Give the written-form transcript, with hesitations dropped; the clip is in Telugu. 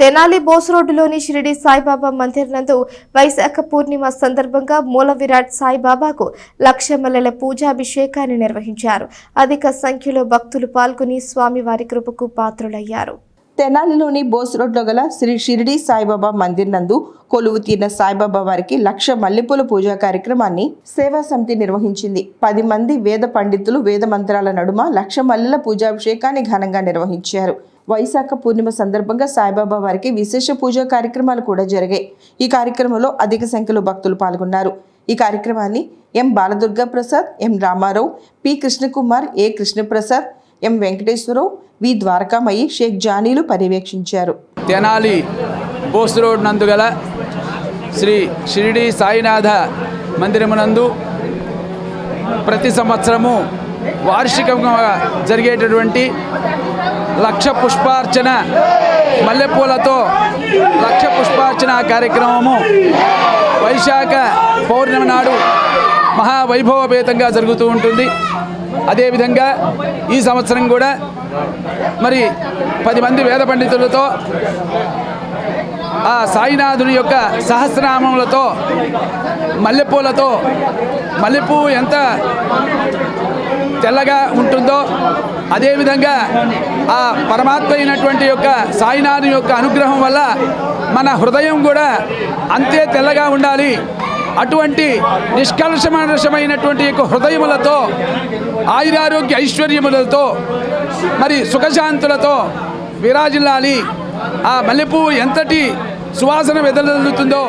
తెనాలి బోస్ రోడ్డులోని షిరిడి సాయిబాబా మందిర్ నందు వైశాఖ పూర్ణిమ సందర్భంగా మూల విరాట్ సాయిబాబాకు 1,00,000 మల్లెల పూజాభిషేకాన్ని నిర్వహించారు. అధిక సంఖ్యలో భక్తులు పాల్గొని స్వామివారి కృపకు పాత్రులయ్యారు. తెనాలిలోని బోస్ రోడ్లో గల శ్రీ షిరిడి సాయిబాబా మందిర్ నందు కొలువు తీరిన సాయిబాబా వారికి 1,00,000 మల్లెపూల పూజా కార్యక్రమాన్ని సేవా సమితి నిర్వహించింది. 10 మంది వేద పండితులు వేద మంత్రాల నడుమ 1,00,000 మల్లెల పూజాభిషేకాన్ని ఘనంగా నిర్వహించారు. వైశాఖ పూర్ణిమ సందర్భంగా సాయిబాబా వారికి విశేష పూజా కార్యక్రమాలు కూడా జరిగాయి. ఈ కార్యక్రమంలో అధిక సంఖ్యలో భక్తులు పాల్గొన్నారు. ఈ కార్యక్రమాన్ని ఎం బాలదుర్గా ప్రసాద్, ఎం రామారావు, పి కృష్ణకుమార్, ఏ కృష్ణప్రసాద్, ఎం వెంకటేశ్వరరావు, వి ద్వారకామయ్యి, షేక్ జానీలు పర్యవేక్షించారు. తెనాలి బోస్ రోడ్ నందు గల శ్రీ షిరిడి సాయినాథ మందిరమునందు ప్రతి సంవత్సరము వార్షికంగా జరిగేటటువంటి 1,00,000 పుష్పార్చన మల్లెపూలతో 1,00,000 పుష్పార్చన కార్యక్రమము వైశాఖ పౌర్ణమి నాడు మహావైభవపేతంగా జరుగుతూ ఉంటుంది. అదేవిధంగా ఈ సంవత్సరం కూడా మరి 10 మంది వేద పండితులతో ఆ సాయినాథుని యొక్క సహస్రనామములతో మల్లెపూలతో మల్లెపూ ఎంత తెల్లగా ఉంటుందో అదేవిధంగా ఆ పరమాత్మ అయినటువంటి యొక్క సాయినాథుని యొక్క అనుగ్రహం వల్ల మన హృదయం కూడా అంతే తెల్లగా ఉండాలి. అటువంటి నిష్కల్షమైనటువంటి యొక్క హృదయములతో ఆయురారోగ్య ఐశ్వర్యములతో మరి సుఖశాంతులతో విరాజిల్లాలి. ఆ మల్లెపూ ఎంతటి సువాసన వెదజల్లుతుందో